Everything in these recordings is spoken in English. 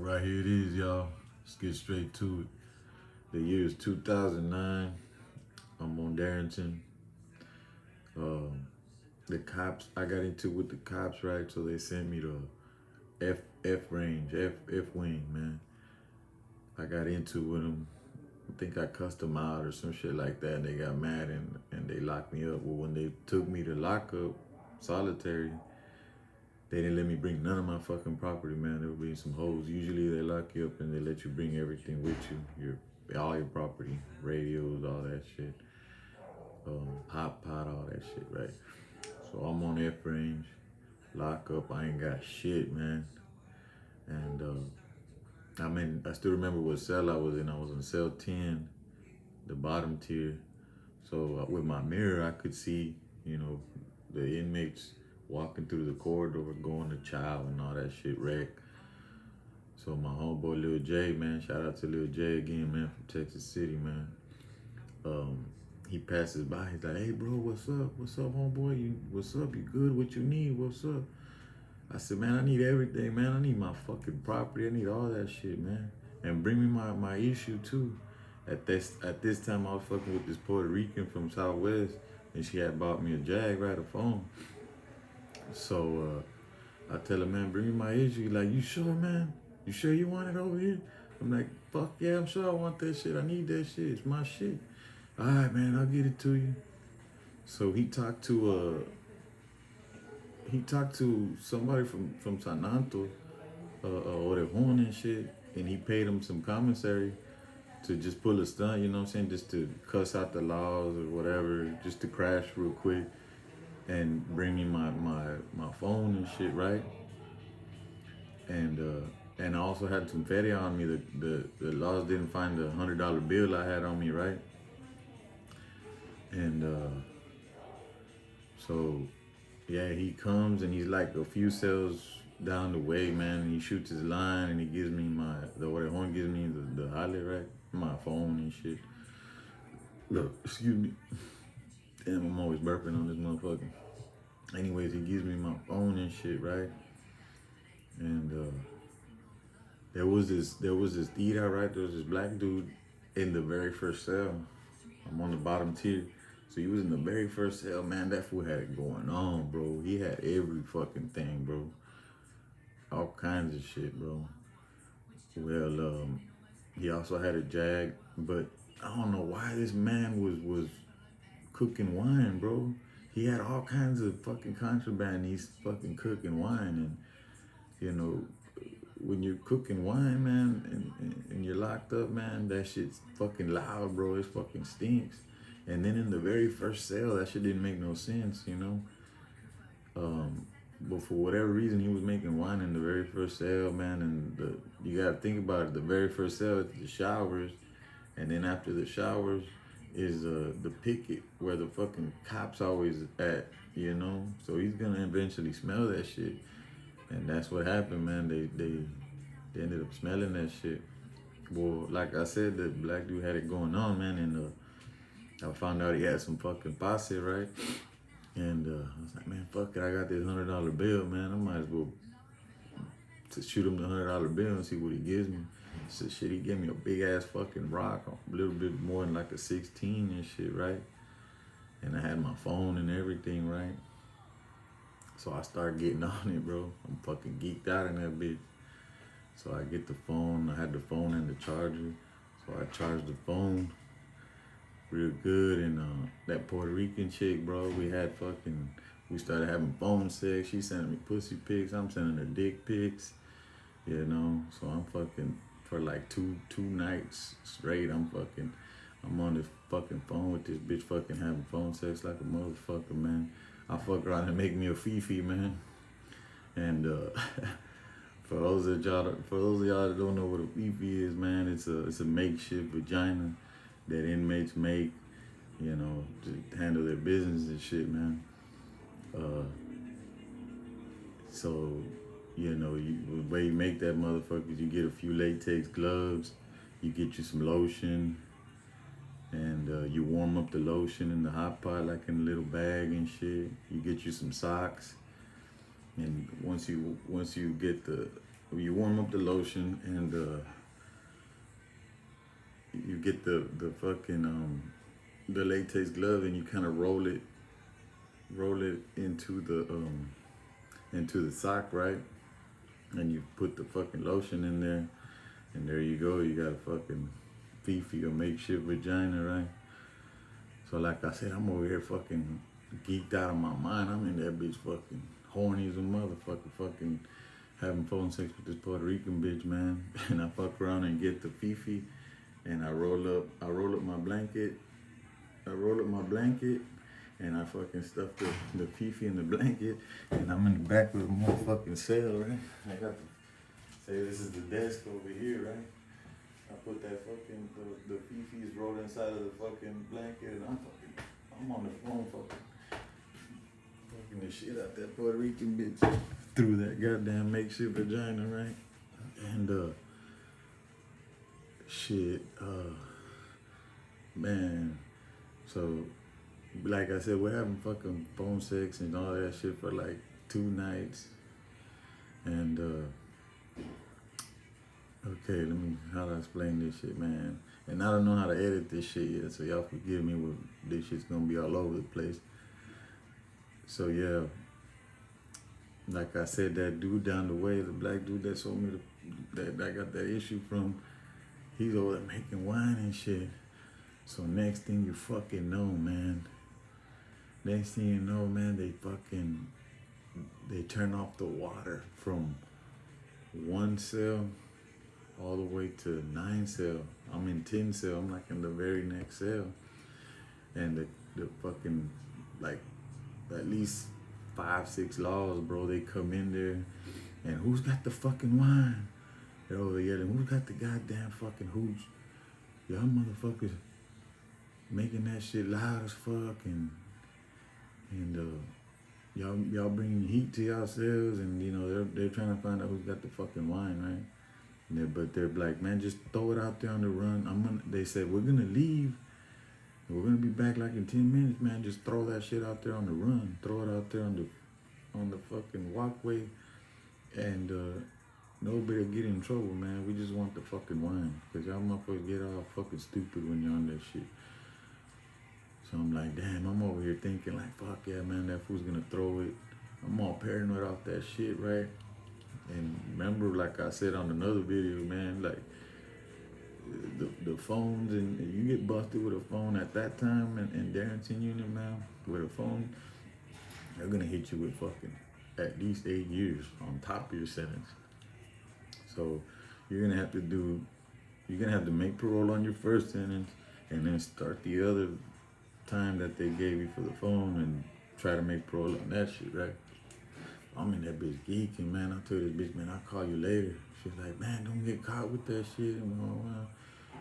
Right here it is, y'all. Let's get straight to it. The year is 2009. I'm on Darrington. Um, the cops, I got into with the cops, right? So they sent me to F range, F wing, man. I got into with them. I think I cussed them out or some shit like that. And they got mad and they locked me up. Well, when they took me to lockup, solitary, they didn't let me bring none of my fucking property, man. There would be some hoes. Usually they lock you up and they let you bring everything with you. All your property, radios, all that shit. Hot pot, all that shit, right? So I'm on F range, lock up. I ain't got shit, man. And I still remember what cell I was in. I was in cell 10, the bottom tier. So with my mirror, I could see, the inmates walking through the corridor, going to chow and all that shit, wreck. So my homeboy Lil J, man, shout out to Lil J again, man, from Texas City, man. Um, he passes by, he's like, "Hey, bro, what's up? What's up, homeboy? What's up? You good? What you need? What's up?" I said, "Man, I need everything, man. I need my fucking property. I need all that shit, man. And bring me my issue too." At this time, I was fucking with this Puerto Rican from Southwest, and she had bought me a Jag, right, a phone. So I tell her, "Man, bring me my issue." He's like, "You sure, man? You sure you want it over here?" I'm like, "Fuck yeah, I'm sure I want that shit. I need that shit. It's my shit." "All right, man, I'll get it to you." So he talked to somebody from San Anto, Orejon and shit, and he paid him some commissary to just pull a stunt, you know what I'm saying, just to cuss out the laws or whatever, just to crash real quick and bring me my phone and shit, right? And I also had some fatty on me. The laws didn't find the $100 bill I had on me, right? And so yeah, he comes and he's like a few cells down the way, man. And he shoots his line and he gives me the horn gives me the highlight rack, my phone and shit. Look, excuse me. Damn, I'm always burping on this motherfucker. Anyways, he gives me my phone and shit, right? And there was this Ida, right? There was this black dude in the very first cell. I'm on the bottom tier. So he was in the very first cell, man. That fool had it going on, bro. He had every fucking thing, bro. All kinds of shit, bro. Well, he also had a Jag, but I don't know why this man was cooking wine, bro. He had all kinds of fucking contraband. He's fucking cooking wine, and you know, when you're cooking wine, man, and you're locked up, man, that shit's fucking loud, bro. It fucking stinks. And then in the very first cell, that shit didn't make no sense, you know. But for whatever reason, he was making wine in the very first cell, man. And you gotta think about it. The very first cell is the showers, and then after the showers is the picket where the fucking cops always at, you know. So he's gonna eventually smell that shit, and that's what happened, man. They ended up smelling that shit. Well, like I said, the black dude had it going on, man, and I found out he had some fucking posse, right? And I was like, "Man, fuck it, I got this $100 bill, man. I might as well to shoot him the $100 bill and see what he gives me." So shit, he gave me a big ass fucking rock, a little bit more than like a 16 and shit, right? And I had my phone and everything, right? So I started getting on it, bro. I'm fucking geeked out in that bitch. So I get the phone. I had the phone and the charger. So I charged the phone real good. And that Puerto Rican chick, bro, we started having phone sex. She sending me pussy pics. I'm sending her dick pics, you know. So I'm fucking for like two nights straight. I'm on this fucking phone with this bitch, fucking having phone sex like a motherfucker, man. I fuck around and make me a Fifi, man. And for those of y'all that don't know what a Fifi is, man, it's a makeshift vagina that inmates make, you know, to handle their business and shit, man. Uh, so, the way you make that motherfucker is you get a few latex gloves, you get you some lotion, and you warm up the lotion in the hot pot like in a little bag and shit. You get you some socks, and once you get you warm up the lotion and you get the fucking the latex glove and you kind of roll it into the sock, right? And you put the fucking lotion in there, and there you go. You got a fucking Fifi or makeshift vagina, right? So like I said, I'm over here fucking geeked out of my mind. I'm in that bitch fucking horny as a motherfucker, fucking having phone sex with this Puerto Rican bitch, man. And I fuck around and get the Fifi, and I roll up my blanket. I roll up my blanket, and I fucking stuff the Fifi in the blanket, and I'm in the back of the motherfucking cell, right? I got the, say this is the desk over here, right? I put that fucking, the Fifi's rolled inside of the fucking blanket, and I'm on the phone fucking the shit out that Puerto Rican bitch through that goddamn makeshift vagina, right? And, shit, man, so, like I said, we're having fucking phone sex and all that shit for like 2 nights, and, okay, how do I explain this shit, man? And I don't know how to edit this shit yet, so y'all forgive me with this shit's gonna be all over the place. So yeah, like I said, that dude down the way, the black dude that sold me that I got that issue from, he's over there making wine and shit. So next thing you fucking know, man, they turn off the water from 1 cell all the way to 9 cell. I'm in 10 cell. I'm like in the very next cell, and the fucking like at least 5, 6 laws, bro. They come in there, and who's got the fucking wine? They're over yelling, who's got the goddamn fucking hooch? Y'all motherfuckers making that shit loud as fuck, and y'all bringing heat to yourselves, and you know they're trying to find out who's got the fucking wine, right? But they're like, man, just throw it out there on the run. They said, we're gonna leave. We're gonna be back like in 10 minutes, man. Just throw that shit out there on the run. Throw it out there on the fucking walkway, and nobody get in trouble, man. We just want the fucking wine, cause y'all motherfuckers get all fucking stupid when you're on that shit. So I'm like, damn, I'm over here thinking like, fuck yeah, man, that fool's gonna throw it. I'm all paranoid off that shit, right? And remember, like I said on another video, man, like the phones, and you get busted with a phone at that time in Darrington Unit, man, with a phone, they're gonna hit you with fucking at least 8 years on top of your sentence. So you're gonna have to make parole on your first sentence, and then start the other time that they gave you for the phone and try to make parole on that shit, right? I'm in that bitch geeking, man. I told this bitch, man, I'll call you later. She's like, man, don't get caught with that shit.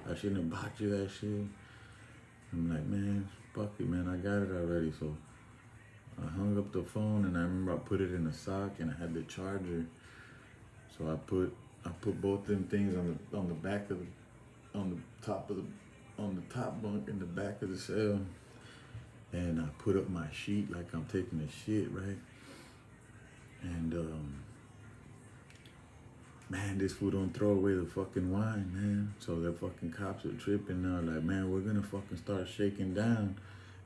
I shouldn't have bought you that shit. I'm like, man, fuck it, man. I got it already. So I hung up the phone, and I remember I put it in a sock, and I had the charger. So I put both them things on the back of on the top bunk in the back of the cell, and I put up my sheet like I'm taking a shit, right? And man, this fool don't throw away the fucking wine, man. So the fucking cops are tripping now, like, man, we're gonna fucking start shaking down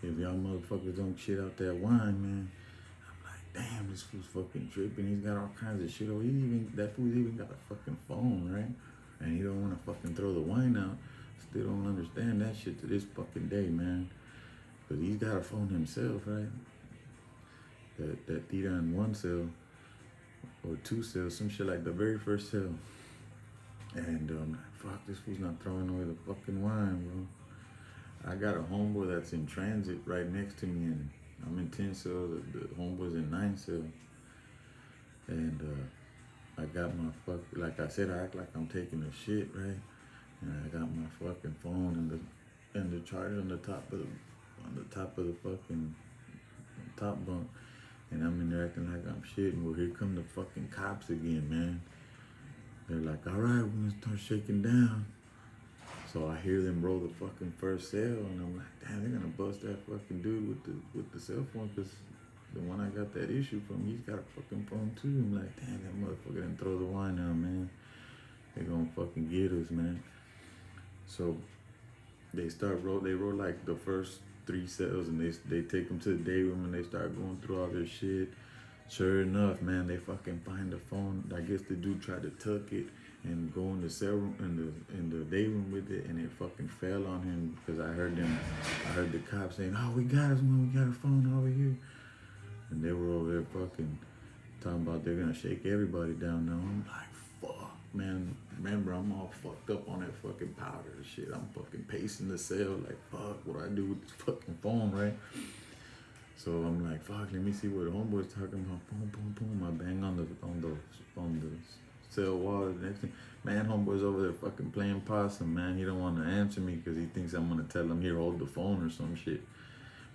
if y'all motherfuckers don't shit out that wine, man. I'm like, damn, this fool's fucking tripping. He's got all kinds of shit. Oh, that fool's even got a fucking phone, right? And he don't wanna fucking throw the wine out. Still don't understand that shit to this fucking day, man. Cause he's got a phone himself, right? That either in 1 cell or 2 cells, some shit like the very first cell. And fuck, this fool's not throwing away the fucking wine, bro. I got a homeboy that's in transit right next to me, and I'm in 10 cells. The homeboy's in 9 cells. And I got my like I said, I act like I'm taking a shit, right? And I got my fucking phone and the charger on the top of the fucking top bunk. And I'm in there acting like I'm shitting. Well, here come the fucking cops again, man. They're like, all right, we're gonna start shaking down. So I hear them roll the fucking first cell, and I'm like, damn, they're gonna bust that fucking dude with the cell phone, cause the one I got that issue from, he's got a fucking phone too. I'm like, damn, that motherfucker didn't throw the wine out, man. They gonna fucking get us, man. So they roll like the first 3 sales, and they take them to the day room, and they start going through all their shit. Sure enough, man, they fucking find the phone. I guess the dude tried to tuck it and go in the cell room, in the day room with it, and it fucking fell on him because I heard the cops saying, "Oh, we got us, man, we got a phone over here," and they were over there fucking talking about they're gonna shake everybody down now. I'm like, fuck, man. Remember, I'm all fucked up on that fucking powder and shit. I'm fucking pacing the cell like, fuck, what do I do with this fucking phone, right? So I'm like, fuck, let me see what the homeboy's talking about. Boom, boom, boom. I bang on the cell wall. The next thing, man, homeboy's over there fucking playing possum, man. He don't want to answer me because he thinks I'm gonna tell him here, hold the phone or some shit.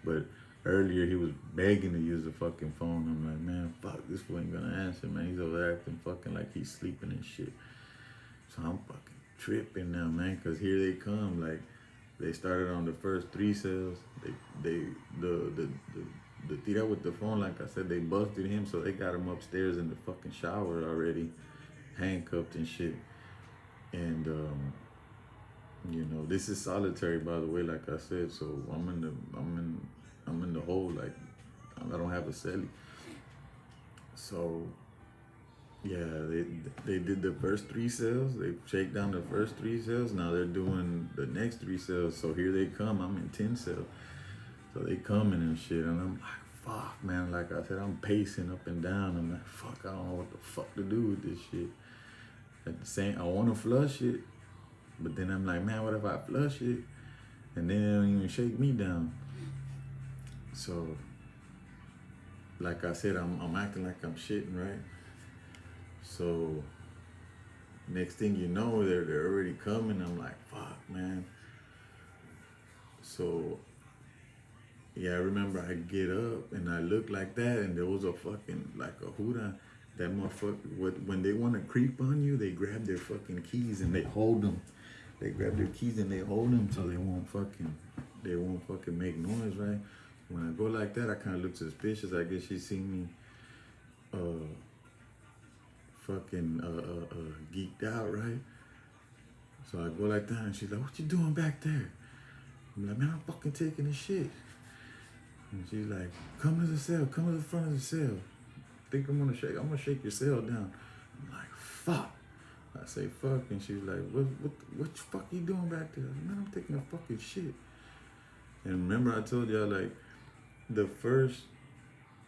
But earlier he was begging to use the fucking phone. I'm like, man, fuck, this fool ain't gonna answer, man. He's over there acting fucking like he's sleeping and shit. So I'm fucking tripping now, man, because here they come. Like, they started on the first 3 sales. The tira with the phone, like I said, they busted him, so they got him upstairs in the fucking shower already, handcuffed and shit. And you know, this is solitary, by the way, like I said. So I'm in the hole, like I don't have a celly. So yeah, they did the first 3 sales. They shake down the first 3 sales. Now they're doing the next 3 sales. So here they come. I'm in 10 sales. So they coming and shit, and I'm like, fuck, man. Like I said, I'm pacing up and down. I'm like, fuck, I don't know what the fuck to do with this shit. At the same, I want to flush it, but then I'm like, man, what if I flush it and then they don't even shake me down? So, like I said, I'm acting like I'm shitting, right? So next thing you know, they're already coming. I'm like, fuck, man. So yeah, I remember I get up and I look like that, and there was a fucking, like a huda. That motherfucker, when they want to creep on you, they grab their fucking keys and they hold them. They grab their keys and they hold them so they won't fucking make noise, right? When I go like that, I kind of look suspicious. I guess she seen me geeked out, right? So I go like that, and she's like, what you doing back there? I'm like, man, I'm fucking taking a shit. And she's like, come to the cell, come to the front of the cell. Think I'm gonna shake your cell down. I'm like, fuck. I say, fuck, and she's like, what the fuck you doing back there? Man, I'm taking a fucking shit. And remember I told y'all, like, the first,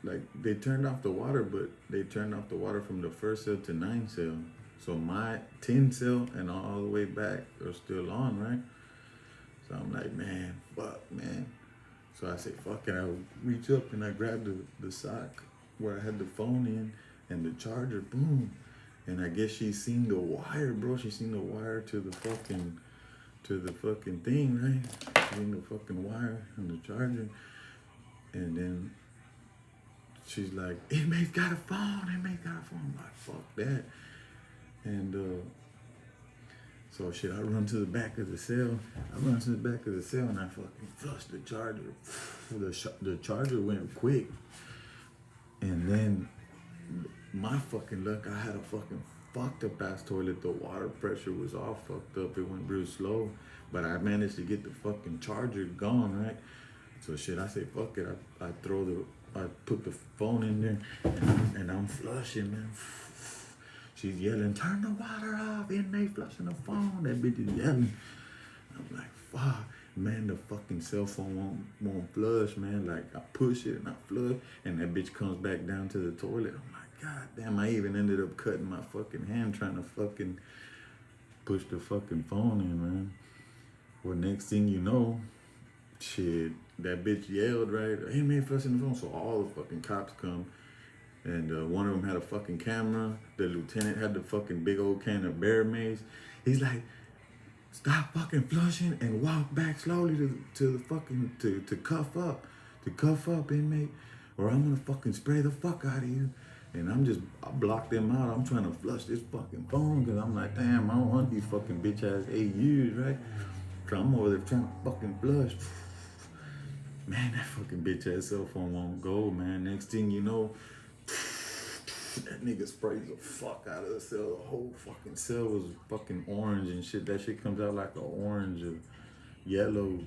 like, they turned off the water, but they turned off the water from the first cell to 9 cell. So my 10 cell and all the way back are still on, right? So I'm like, man, fuck, man. So I say, fuck it. I reach up and I grab the sock where I had the phone in and the charger, boom. And I guess she seen the wire, bro. She seen the wire to the fucking thing, right? She seen the fucking wire and the charger. And then she's like, inmate's got a phone, inmate's got a phone. I'm like, fuck that. And so shit, I run to the back of the cell. And I fucking flushed the charger. The charger went quick. And then my fucking luck, I had a fucking fucked up ass toilet. The water pressure was all fucked up. It went real slow. But I managed to get the fucking charger gone, right? So shit, I say, fuck it. I put the phone in there and I'm flushing, man. She's yelling, turn the water off, inmate flushing the phone. That bitch is yelling. I'm like, fuck. Man, the fucking cell phone won't flush, man. Like, I push it and I flush, and that bitch comes back down to the toilet. I'm like, god damn, I even ended up cutting my fucking hand trying to fucking push the fucking phone in, man. Well, next thing you know, shit, that bitch yelled, right? Hey, man, flushing the phone. So all the fucking cops come. And one of them had a fucking camera. The lieutenant had the fucking big old can of bear mace. He's like, stop fucking flushing and walk back slowly to the fucking, to cuff up, inmate, or I'm gonna fucking spray the fuck out of you. And I blocked them out. I'm trying to flush this fucking phone because I'm like, damn, I don't want these fucking bitch ass AUs, right? So I'm over there trying to fucking flush. Man, that fucking bitch ass cell phone won't go, man. Next thing you know, that nigga sprays the fuck out of the cell. The whole fucking cell was fucking orange and shit. That shit comes out like a orange or yellow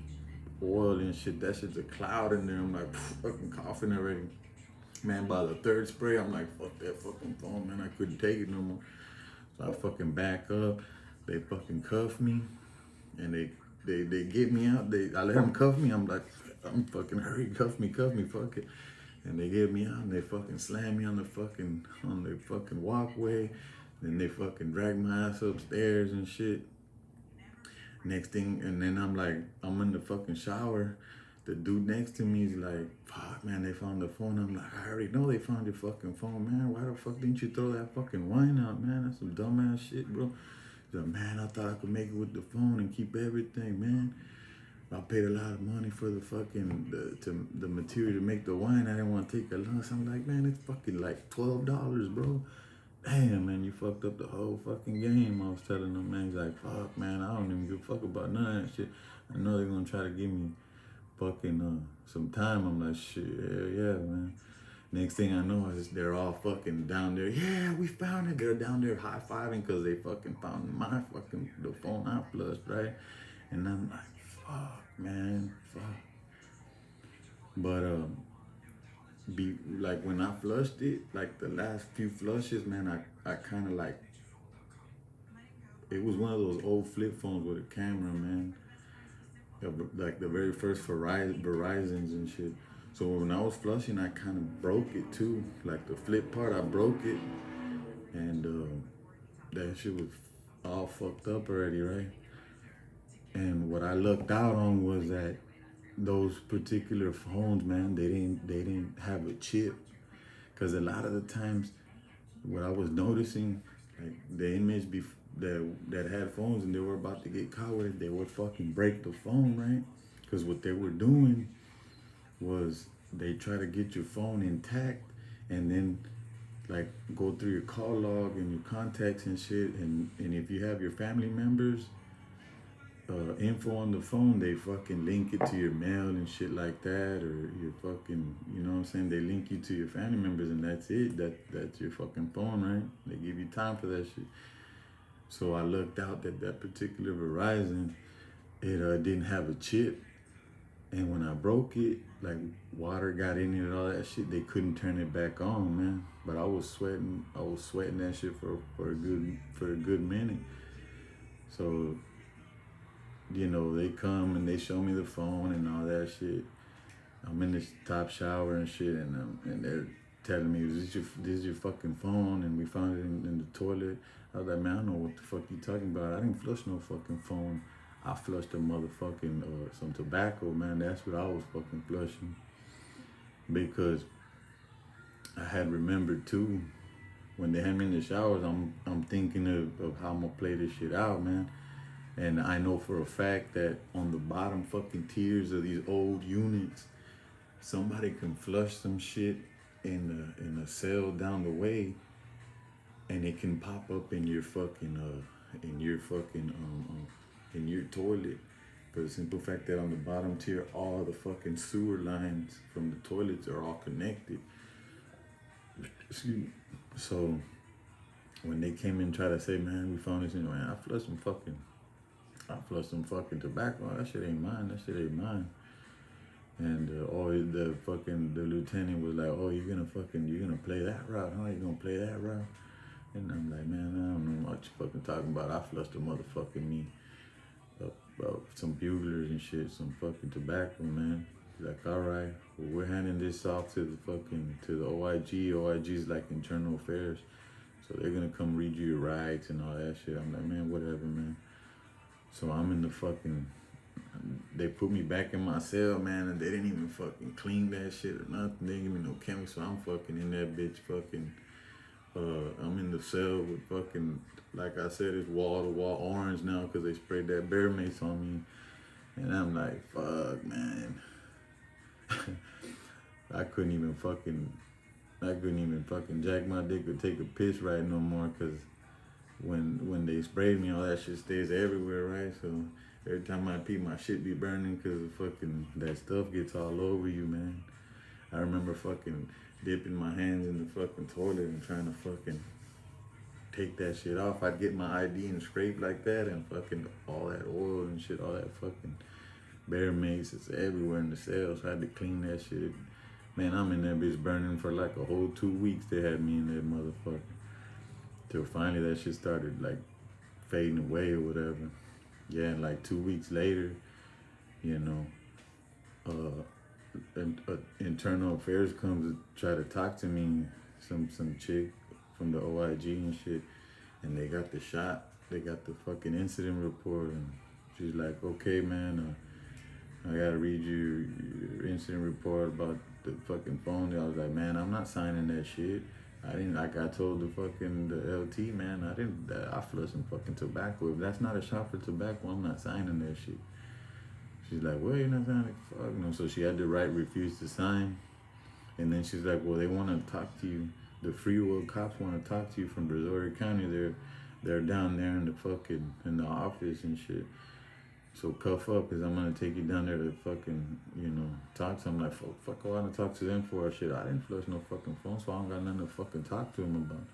oil and shit. That shit's a cloud in there. I'm like fucking coughing already. Man, by the third spray, I'm like, fuck that fucking phone, man. I couldn't take it no more. So I fucking back up. They fucking cuff me. And they get me out. I let them cuff me. I'm like, I'm fucking hurry, cuff me, fuck it. And they get me out and they fucking slam me on the fucking walkway. Then they fucking drag my ass upstairs and shit. Next thing, and then I'm in the fucking shower. The dude next to me is like, fuck, man, they found the phone. I'm like, I already know they found your fucking phone, man. Why the fuck didn't you throw that fucking wine out, man? That's some dumbass shit, bro. He's like, man, I thought I could make it with the phone and keep everything, man. I paid a lot of money for the fucking, the material to make the wine. I didn't want to take a loss. I'm like, man, it's fucking like $12, bro. Damn, man, you fucked up the whole fucking game. I was telling them, man, he's like, fuck, man, I don't even give a fuck about none of that shit. I know they're gonna try to give me fucking some time. I'm like, shit, yeah, man. Next thing I know is they're all fucking down there. Yeah, we found it. They're down there high-fiving because they fucking found the phone I flushed, right? And I'm like, fuck, man, fuck. But be like when I flushed it, like the last few flushes, man, I kind of like, it was one of those old flip phones with a camera, man. Like the very first Verizons and shit. So when I was flushing, I kind of broke it too. Like the flip part, I broke it, and that shit was all fucked up already, right? And what I looked out on was that those particular phones, man, they didn't have a chip, because a lot of the times, what I was noticing, like the inmates that had phones and they were about to get caught with it, they would fucking break the phone, right? Because what they were doing was they try to get your phone intact and then like go through your call log and your contacts and shit, and if you have your family members info on the phone, they fucking link it to your mail and shit like that, or your fucking, you know what I'm saying, they link you to your family members, and that's it. That's your fucking phone, right? They give you time for that shit. So I looked out that particular Verizon, it didn't have a chip, and when I broke it, like water got in it and all that shit, they couldn't turn it back on, man. But I was sweating that shit for a good minute. So, you know, they come and they show me the phone and all that shit. I'm in this top shower and shit, and they're telling me, this is your fucking phone, and we found it in the toilet. I was like, man, I don't know what the fuck you talking about. I didn't flush no fucking phone. I flushed a motherfucking some tobacco, man. That's what I was fucking flushing. Because I had remembered too, when they had me in the showers, I'm thinking of how I'm gonna play this shit out, man. And I know for a fact that on the bottom fucking tiers of these old units, somebody can flush some shit in a cell down the way, and it can pop up in your fucking in your toilet, for the simple fact that on the bottom tier, all the fucking sewer lines from the toilets are all connected. Excuse me. So when they came in and tried to say, man, we found this, man, I flushed some fucking tobacco. That shit ain't mine. And the lieutenant was like, oh, you're gonna play that route, huh? You gonna play that route? And I'm like, man, I don't know what you fucking talking about. I flushed a motherfucking me about some buglers and shit, some fucking tobacco, man. He's like, all right, well, we're handing this off to the OIG. OIG's like internal affairs. So they're gonna come read you your rights and all that shit. I'm like, man, whatever, man. So I'm in the fucking, they put me back in my cell, man, and they didn't even fucking clean that shit or nothing. They didn't give me no chemicals, so I'm fucking in that bitch fucking, I'm in the cell with fucking, like I said, it's wall-to-wall orange now because they sprayed that bear mace on me. And I'm like, fuck, man. I couldn't even fucking jack my dick or take a piss right no more, because when they sprayed me, all that shit stays everywhere, right? So Every time I pee, my shit be burning because fucking that stuff gets all over you, man. I remember fucking dipping my hands in the fucking toilet and trying to fucking take that shit off. I'd get my ID and scrape like that, and fucking all that oil and shit, all that fucking bear mace is everywhere in the cell. So I had to clean that shit. Man, I'm in that bitch burning for like a whole 2 weeks. They had me in that motherfucker. Till finally that shit started like fading away or whatever. Yeah, and like 2 weeks later, you know, internal affairs comes to try to talk to me, some chick from the OIG and shit, and they got the shot, they got the fucking incident report, and she's like, okay, man, I gotta read your incident report about the fucking phone. I was like, man, I'm not signing that shit. I didn't, like I told the LT, man, I flushed some fucking tobacco. If that's not a shot for tobacco, I'm not signing that shit. She's like, well, you're not signing, fuck no. So she had to write refuse to sign. And then she's like, well, they want to talk to you. The free will cops want to talk to you from Brazoria County. They're down there in the office and shit. So cuff up, cause I'm gonna take you down there to fucking, talk to them. Like, fuck, I wanna talk to them for shit. I didn't flush no fucking phone, so I don't got nothing to fucking talk to them about.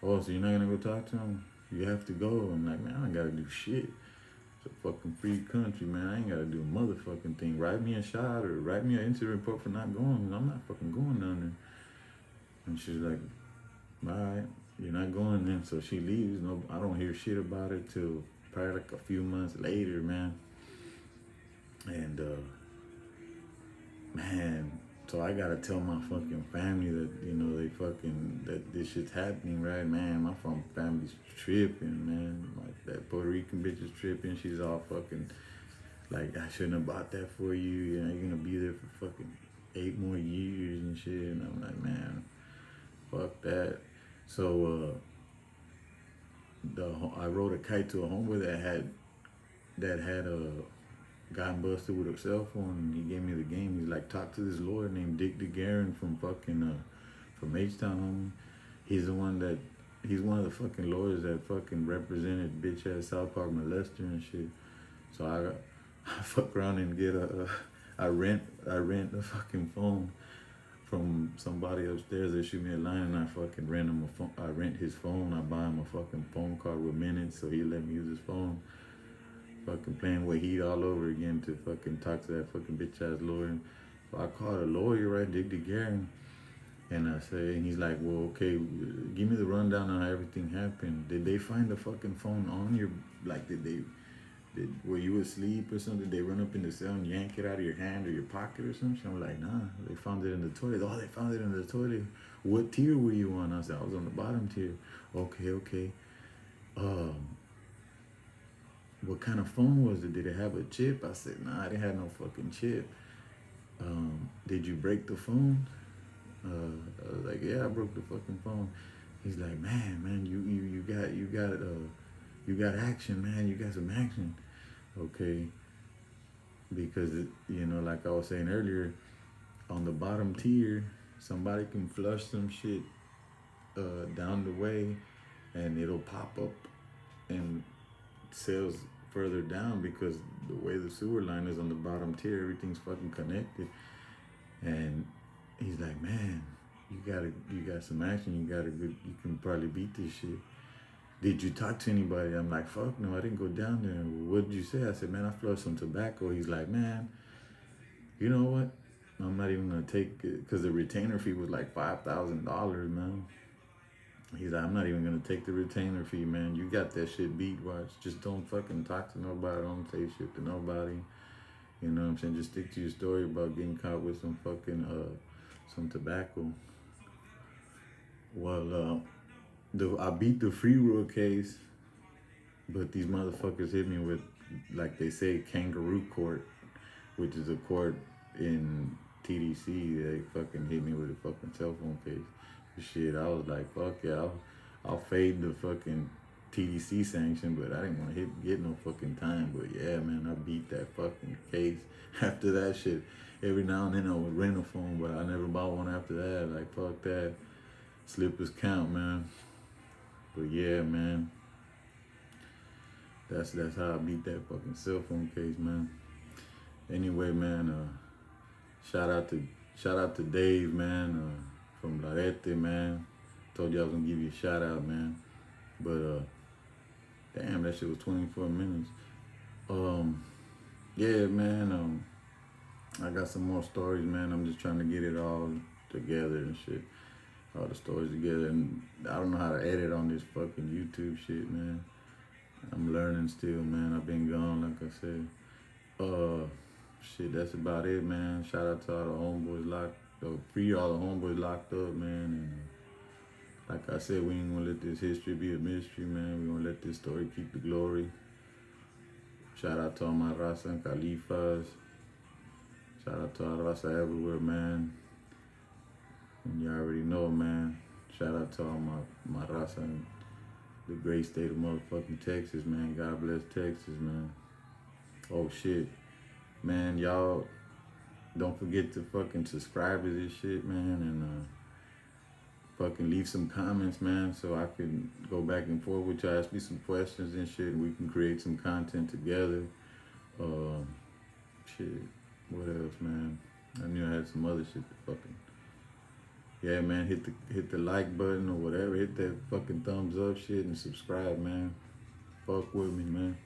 Oh, so you're not gonna go talk to them? You have to go. I'm like, man, I ain't gotta do shit. It's a fucking free country, man. I ain't gotta do a motherfucking thing. Write me a shot or write me an incident report for not going. I'm not fucking going down there. And she's like, all right, you're not going then. So she leaves. No, I don't hear shit about it till probably like a few months later, man. And man, so I gotta tell my fucking family that that this shit's happening, right, man. My family's tripping, man. Like that Puerto Rican bitch is tripping. She's all fucking like, I shouldn't have bought that for you. You're gonna be there for fucking 8 more years and shit. And I'm like, man, fuck that. So I rode a kite to a homeboy that had gotten busted with a cell phone, and he gave me the game. He's like, talk to this lawyer named Dick DeGuerin from H-Town, homie. He's one of the fucking lawyers that fucking represented bitch ass South Park molester and shit. So I fuck around and get I rent a fucking phone from somebody upstairs. They shoot me a line, and I fucking rent him a phone. I rent his phone. I buy him a fucking phone card with minutes, so he let me use his phone. Fucking playing with heat all over again to fucking talk to that fucking bitch ass lawyer. So I called a lawyer, right, Dick DeGuerin, and I say, and he's like, well, okay, give me the rundown on how everything happened. Did they find the fucking phone on your, like, were you asleep or something? Did they run up in the cell and yank it out of your hand or your pocket or something? I'm like, nah, they found it in the toilet. Oh, they found it in the toilet. What tier were you on? I said, I was on the bottom tier. Okay. What kind of phone was it? Did it have a chip? I said, nah, I didn't have no fucking chip. Did you break the phone? I was like, yeah, I broke the fucking phone. He's like, man, you got action, man. You got some action. Okay. Because, like I was saying earlier, on the bottom tier, somebody can flush some shit down the way, and it'll pop up and cells further down, because the way the sewer line is on the bottom tier, everything's fucking connected. And he's like, man, you got some action. You can probably beat this shit. Did you talk to anybody? I'm like, fuck no, I didn't go down there. What did you say? I said, man, I flushed some tobacco. He's like, man, you know what? I'm not even gonna take it, because the retainer fee was like $5,000, man. He's like, I'm not even gonna take the retainer fee, man. You got that shit beat. Watch. Just don't fucking talk to nobody. Don't say shit to nobody. You know what I'm saying? Just stick to your story about getting caught with some fucking some tobacco. Well, I beat the free will case, but these motherfuckers hit me with, like they say, kangaroo court, which is a court in TDC. They fucking hit me with a fucking cell phone case. Shit, I was like, fuck yeah, I'll fade the fucking TDC sanction, but I didn't want to get no fucking time. But yeah, man, I beat that fucking case. After that shit, every now and then I would rent a phone, but I never bought one after that. Like, fuck that. Slippers count, man. But yeah, man. That's how I beat that fucking cell phone case, man. Anyway, man, shout out to shout out to Dave, man, from Larete, man. Told you I was gonna give you a shout out, man. But damn, that shit was 24 minutes. Um, yeah, man. I got some more stories, man. I'm just trying to get it all together and shit. All the stories together, and I don't know how to edit on this fucking YouTube shit, man. I'm learning still, man. I've been gone, like I said. Shit, that's about it, man. Shout out to all the homeboys free all the homeboys locked up, man. And like I said, we ain't gonna let this history be a mystery, man. We gonna let this story keep the glory. Shout out to all my Rasa and Khalifas. Shout out to all Rasa everywhere, man. And you already know, man. Shout out to all my Rasa in the great state of motherfucking Texas, man. God bless Texas, man. Oh shit. Man, y'all don't forget to fucking subscribe to this shit, man, and fucking leave some comments, man, so I can go back and forth with y'all, ask me some questions and shit, and we can create some content together. Shit, what else, man? I knew I had some other shit to fucking. Yeah, man, hit the like button or whatever, hit that fucking thumbs up shit and subscribe, man. Fuck with me, man.